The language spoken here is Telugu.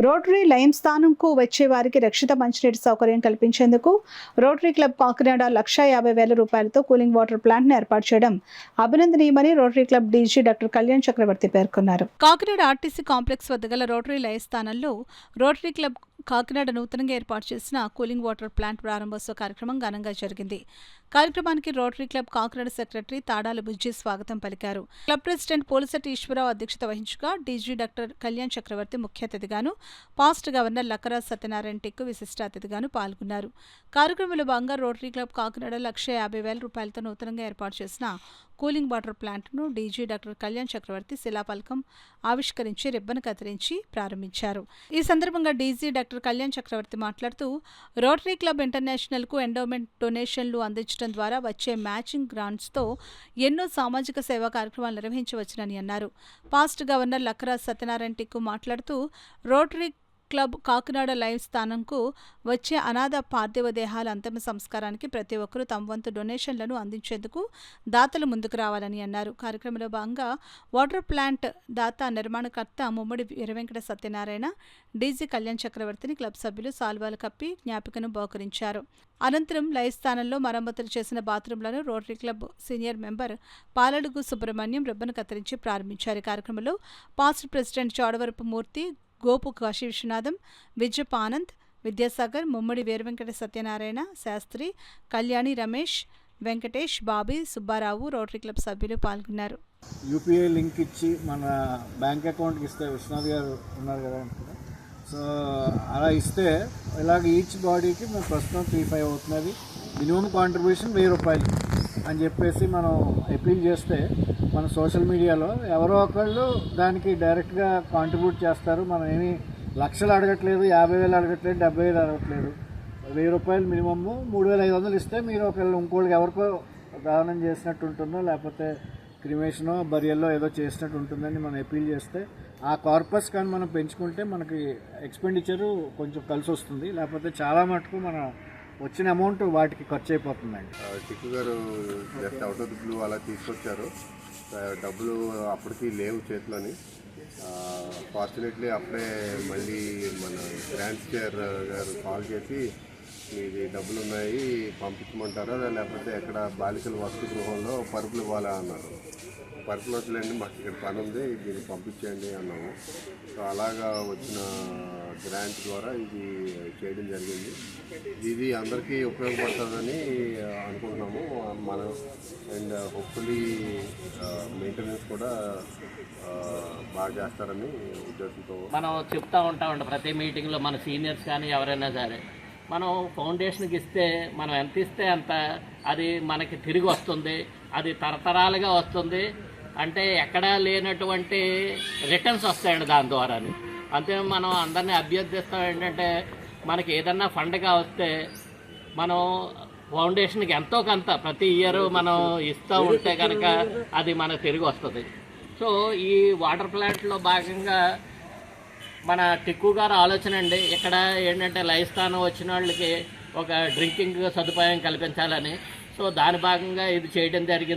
రోటరీ లైమ్ స్థానంకు వచ్చే వారికి రక్షిత మంచినీటి సౌకర్యం కల్పించేందుకు రోటరీ క్లబ్ కాకినాడ 1,50,000 రూపాయలతో కూలింగ్ వాటర్ ప్లాంట్ ను ఏర్పాటు చేయడం అభినందనీయమని Rotary Club DG doctor Kalyan Chakravarthi పేర్కొన్నారు. కాకినాడ ఆర్టీసీ కాంప్లెక్స్ వద్ద గల రోటరీ లైమ్ స్థానంలో రోటరీ క్లబ్ కాకినాడ నూతనంగా ఏర్పాటు చేసిన కూలింగ్ వాటర్ ప్లాంట్ ప్రారంభోత్సవ కార్యక్రమం ఘనంగా జరిగింది. కార్యక్రమానికి Rotary Club Kakinada secretary Tadala Bujji స్వాగతం పలికారు. క్లబ్ ప్రెసిడెంట్ పోలిశెట్టి ఈశ్వరరావు అధ్యక్షత వహించగా డీజీ డాక్టర్ కళ్యాణ్ చక్రవర్తి ముఖ్య అతిథిగాను, పాస్ట్ గవర్నర్ లక్కరాజ్ సత్యనారాయణ టిక్కు విశిష్ట అతిథిగాను పాల్గొన్నారు. కార్యక్రమంలో భాగంగా రోటరీ క్లబ్ కాకినాడ 1,50,000 రూపాయలతో నూతనంగా ఏర్పాటు చేసిన కూలింగ్ వాటర్ ప్లాంట్ను డీజీ డాక్టర్ కళ్యాణ్ చక్రవర్తి శిలాఫలకం ఆవిష్కరించి రిబ్బన్ కత్తిరించి ప్రారంభించారు. ఈ సందర్భంగా డీజీ డాక్టర్ కళ్యాణ్ చక్రవర్తి మాట్లాడుతూ రోటరీ క్లబ్ ఇంటర్నేషనల్కు ఎండోమెంట్ డొనేషన్లు అందించడం ద్వారా వచ్చే మ్యాచింగ్ గ్రాంట్స్తో ఎన్నో సామాజిక సేవా కార్యక్రమాలు నిర్వహించవచ్చునని అన్నారు. పాస్ట్ గవర్నర్ లక్కరాజ్ సత్యనారాయణ టిక్కు మాట్లాడుతూ రోటరీ క్లబ్ కాకినాడ లైవ్ స్థానంకు వచ్చే అనాథ పార్థివ దేహాల అంతిమ సంస్కారానికి ప్రతి ఒక్కరూ తమ వంతు డొనేషన్లను అందించేందుకు దాతలు ముందుకు రావాలని అన్నారు. కార్యక్రమంలో భాగంగా వాటర్ ప్లాంట్ దాత నిర్మాణకర్త ముమ్మడి వీరవెంకట సత్యనారాయణ డీజీ కళ్యాణ్ చక్రవర్తిని క్లబ్ సభ్యులు సాల్వాలు కప్పి జ్ఞాపికను బహుకరించారు. అనంతరం లైవ్ స్థానంలో మరమ్మతులు చేసిన బాత్రూంలను Rotary Club senior member Paladugu Subrahmanyam ribbon కత్తిరించి ప్రారంభించారు. కార్యక్రమంలో పాస్ట్ ప్రెసిడెంట్ చోడవరపు మూర్తి, గోపు కాశీ విశ్వనాథం, విజయప్ ఆనంద్, విద్యాసాగర్, ముమ్మడి వీరవెంకట సత్యనారాయణ శాస్త్రి, కళ్యాణి రమేష్, వెంకటేష్, బాబీ, సుబ్బారావు, రోటరీ క్లబ్ సభ్యులు పాల్గొన్నారు. యూపీఐ లింక్ ఇచ్చి మన బ్యాంక్ అకౌంట్కి ఇస్తే విశ్వనాథ్ గారు ఉన్నారు కదా, సో అలా ఇస్తే ఇలాగ ఈచ్ బాడీకి మన ప్రస్తుతం 3,500 అవుతున్నది. మినిమం కాంట్రిబ్యూషన్ 1,000 రూపాయలు అని చెప్పేసి మనం అపీల్ చేస్తే మన సోషల్ మీడియాలో ఎవరో ఒకళ్ళు దానికి డైరెక్ట్గా కాంట్రిబ్యూట్ చేస్తారు. మనం ఏమీ లక్షలు అడగట్లేదు, 50,000 అడగట్లేదు, 70,000 అడగట్లేదు. 1,000 రూపాయలు మినిమమ్ 3,500 ఇస్తే మీరు ఒకళ్ళు ఇంకోళ్ళకి ఎవరికో దానం చేసినట్టు ఉంటుందో, లేకపోతే క్రిమేషనో బరియల్లో ఏదో చేసినట్టు ఉంటుందని మనం అపీల్ చేస్తే ఆ కార్పస్ కానీ మనం పెంచుకుంటే మనకి ఎక్స్పెండిచరు కొంచెం కలిసి వస్తుంది. లేకపోతే చాలా మటుకు మన వచ్చిన అమౌంట్ వాటికి ఖర్చు అయిపోతుందండి. టిక్కు గారు just out of the blue అలా తీసుకొచ్చారు. డబ్బులు అప్పటికి లేవు చేతిలోని. ఫార్చునేట్లీ అప్పుడే మళ్ళీ మన గ్రాండ్ చైర్ గారు కాల్ చేసి ఇది డబ్బులు ఉన్నాయి పంపించమంటారా, లేకపోతే ఎక్కడ బాలికల వసతి గృహంలో పరుపులు ఇవ్వాలా అన్నారు. పరుపులు వద్దులేండి, మాకు ఇక్కడ పని ఉంది, దీన్ని పంపించేయండి అన్నాము. సో అలాగా వచ్చిన గ్రాంట్ ద్వారా ఇది చేయడం జరిగింది. ఇది అందరికీ ఉపయోగపడుతుందని అనుకుంటున్నాము మనం. అండ్ హోప్ఫుల్లీ మెయింటెనెన్స్ కూడా బాగా చేస్తారని ఉద్దేశంతో మనం చెప్తూ ఉంటామండి ప్రతి మీటింగ్లో. మన సీనియర్స్ కానీ ఎవరైనా సరే మనం ఫౌండేషన్కి ఇస్తే మనం ఎంత ఇస్తే అంత అది మనకి తిరిగి వస్తుంది, అది తరతరాలుగా వస్తుంది. అంటే ఎక్కడా లేనటువంటి రిటర్న్స్ వస్తాయండి దాని ద్వారా. అంతే మనం అందరినీ అభ్యర్థిస్తాం ఏంటంటే మనకి ఏదన్నా ఫండ్గా వస్తే మనం ఫౌండేషన్కి ఎంతో కొంత ప్రతి ఇయర్ మనం ఇస్తూ ఉంటే కనుక అది మనకు తిరిగి వస్తుంది. సో ఈ వాటర్ ప్లాంట్లో భాగంగా మన టిక్కు గారు ఆలోచన అండి, ఇక్కడ ఏంటంటే లైవ్ స్థానం వచ్చిన వాళ్ళకి ఒక డ్రింకింగ్ సదుపాయం కల్పించాలని. సో దాని భాగంగా ఇది చేయడం జరిగింది.